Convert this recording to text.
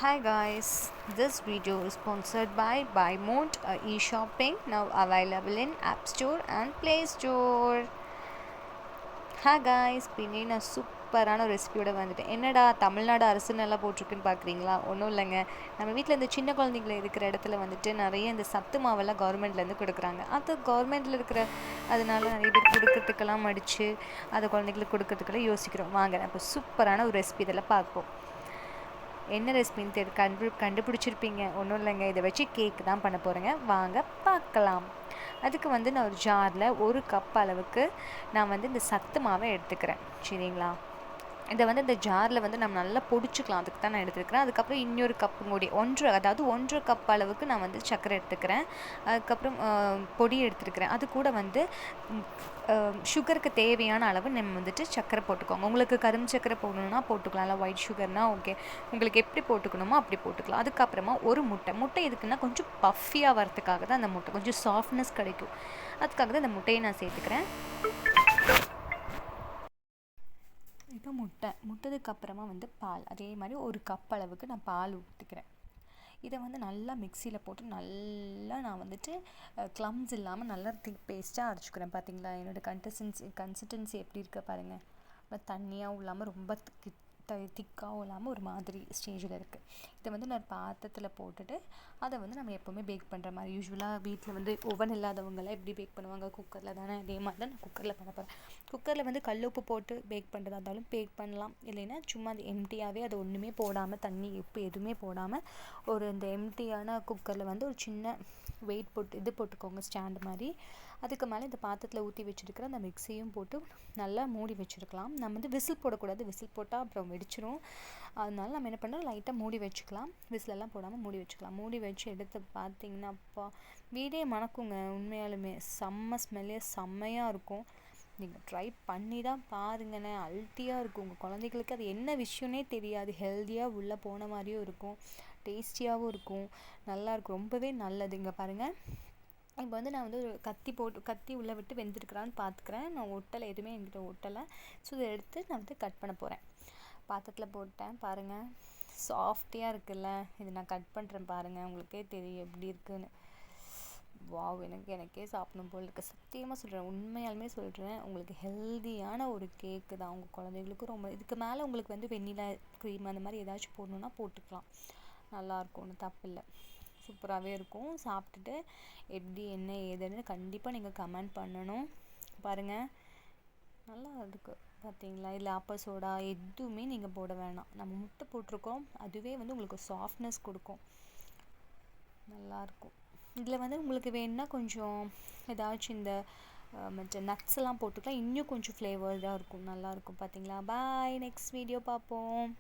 Hi guys, this video is sponsored by BuyMode, e-shopping now available in App Store and Play Store. Hi guys, பின்னே நான் சூப்பரான ஒரு ரெசிபியோட வந்துட்டேன். என்னடா தமிழ்நாடு அரசு நல்லா போட்டிருக்குன்னு பார்க்குறீங்களா? ஒன்றும் இல்லைங்க, நம்ம வீட்டில் இந்த சின்ன குழந்தைங்கள இருக்கிற இடத்துல வந்துட்டு நிறைய இந்த சத்து மாவெல்லாம் கவர்மெண்ட்லேருந்து கொடுக்குறாங்க. அது கவர்மெண்ட்டில் இருக்கிற அதனால நிறைய பேர் கொடுக்கறதுக்கெல்லாம் மடித்து அதை குழந்தைங்களுக்கு கொடுக்கறதுக்கெல்லாம் யோசிக்கிறோம். வாங்க நம்ம சூப்பரான ஒரு ரெசிபி இதெல்லாம் பார்ப்போம். என்ன ரெசிபின்னு கண்டுபிடிச்சிருப்பீங்க. ஒன்றும் இல்லைங்க, இதை வச்சு கேக் தான் பண்ண போகிறேங்க. வாங்க பார்க்கலாம். அதுக்கு வந்து நான் ஒரு ஜாரில் 1 கப் அளவுக்கு நான் வந்து இந்த சத்து மாவை எடுத்துக்கிறேன். சரிங்களா? இதை வந்து இந்த ஜாரில் வந்து நம்ம நல்லா பொடிச்சுக்கலாம். அதுக்கு தான் நான் எடுத்துக்கிறேன். அதுக்கப்புறம் இன்னொரு கப்பு மூடி 1 கப் அளவுக்கு நான் வந்து சர்க்கரை எடுத்துக்கிறேன். அதுக்கப்புறம் பொடி எடுத்துருக்கிறேன். அது கூட வந்து சுகருக்கு தேவையான அளவு நம்ம வந்துட்டு சர்க்கரை போட்டுக்கோங்க. உங்களுக்கு கரும்பு சர்க்கரை போடணுன்னா போட்டுக்கலாம், இல்லை ஒயிட் சுகர்னா ஓகே, உங்களுக்கு எப்படி போட்டுக்கணுமோ அப்படி போட்டுக்கலாம். அதுக்கப்புறமா ஒரு முட்டை எதுக்குன்னா கொஞ்சம் பஃபியாக வரதுக்காக தான் அந்த முட்டை, கொஞ்சம் சாஃப்ட்னஸ் கிடைக்கும். அதுக்காக தான் இந்த முட்டையை நான் சேர்த்துக்கிறேன். இப்போ முட்டதுக்கப்புறமா வந்து பால், அதே மாதிரி 1 கப் அளவுக்கு நான் பால் ஊற்றிக்கிறேன். இதை வந்து நல்லா மிக்சியில் போட்டு நல்லா நான் வந்துட்டு க்ளம்ஸ் இல்லாமல் நல்லா திக் பேஸ்ட்டாக அரைச்சிக்கிறேன். பார்த்தீங்களா என்னோடய கன்சிஸ்டன்சி எப்படி இருக்க பாருங்கள். தண்ணியாகவும் இல்லாமல் ரொம்ப திக்காகவும் இல்லாமல் ஒரு மாதிரி ஸ்டேஜில் இருக்குது. இதை வந்து நான் பாத்திரத்தில் போட்டுட்டு அதை வந்து நம்ம எப்போவுமே பேக் பண்ணுற மாதிரி, யூஸ்வலாக வீட்டில் வந்து ஓவன் இல்லாதவங்களாம் எப்படி பேக் பண்ணுவாங்க, குக்கரில் தானே, அதே மாதிரி தான் நான் குக்கரில் பண்ண போகிறேன். குக்கரில் வந்து கல்லுப்பு போட்டு பேக் பண்ணுறதா இருந்தாலும் பேக் பண்ணலாம், இல்லைன்னா சும்மா அது எம்டியாகவே அது ஒன்றுமே போடாமல், தண்ணி உப்பு எதுவுமே போடாமல் ஒரு இந்த எம்டியான குக்கரில் வந்து ஒரு சின்ன வெயிட் போட்டுக்கோங்க, ஸ்டாண்டு மாதிரி. அதுக்கு மேலே இந்த பாத்திரத்தில் ஊற்றி வச்சுருக்கிற அந்த மிக்ஸியும் போட்டு நல்லா மூடி வச்சுருக்கலாம். நம்ம வந்து விசில் போடக்கூடாது, விசில் போட்டால் அப்புறம் வெடிச்சிரும். அதனால நம்ம என்ன பண்ணுறோம், லைட்டாக மூடி வச்சுக்கலாம். விசிலெல்லாம் போடாமல் மூடி வச்சுக்கலாம். மூடி வச்சு எடுத்து பார்த்திங்கன்னா அப்பா வீடே மணக்குங்க. உண்மையாலுமே ஸ்மெல்லே செம்மையாக இருக்கும். நீங்கள் ட்ரை பண்ணி தான் பாருங்கண்ணே, அல்ட்டியாக இருக்கும். உங்கள் குழந்தைகளுக்கு அது என்ன விஷயம்னே தெரியாது. ஹெல்த்தியாக உள்ளே போன மாதிரியும் இருக்கும், டேஸ்டியாகவும் இருக்கும், நல்லாயிருக்கும், ரொம்பவே நல்லது. இங்கே பாருங்கள், இப்போ வந்து நான் வந்து கத்தி உள்ளே விட்டு வெந்திருக்கிறான்னு பார்த்துக்கிறேன். நான் எதுவுமே என்கிட்ட ஒட்டலை. ஸோ இதை எடுத்து நான் வந்து கட் பண்ண போகிறேன். பாத்திரத்தில் போட்டேன் பாருங்கள், சாஃப்டியாக இருக்குல்ல. இது நான் கட் பண்ணுறேன் பாருங்கள், உங்களுக்கே தெரியும் எப்படி இருக்குன்னு. வாவ், எனக்கே சாப்பிடணும் போல் இருக்குது. சத்தியமாக சொல்கிறேன், உண்மையாலுமே சொல்கிறேன், உங்களுக்கு ஹெல்தியான ஒரு கேக்கு தான். உங்கள் குழந்தைங்களுக்கும் ரொம்ப, இதுக்கு மேலே உங்களுக்கு வந்து வெண்ணிலா க்ரீம் அந்த மாதிரி ஏதாச்சும் போடணுன்னா போட்டுக்கலாம். நல்லாயிருக்கும், ஒன்றும் தப்பில்லை, சூப்பராகவே இருக்கும். சாப்பிட்டுட்டு எப்படி என்ன ஏதுன்னு கண்டிப்பாக நீங்கள் கமெண்ட் பண்ணணும். பாருங்கள் நல்லா இருக்குது பார்த்தீங்களா. இதில் ஆப்பர் சோடா எதுவுமே நீங்கள் போட வேணாம், நம்ம முட்டை போட்டிருக்கோம், அதுவே வந்து உங்களுக்கு சாஃப்ட்னஸ் கொடுக்கும், நல்லாயிருக்கும். இதில் வந்து உங்களுக்கு வேணுன்னா கொஞ்சம் ஏதாச்சும் இந்த மற்ற நட்ஸ் எல்லாம் போட்டுக்கலாம், இன்னும் கொஞ்சம் ஃப்ளேவர்டாக இருக்கும், நல்லாயிருக்கும். பார்த்தீங்களா. பாய், நெக்ஸ்ட் வீடியோ பார்ப்போம்.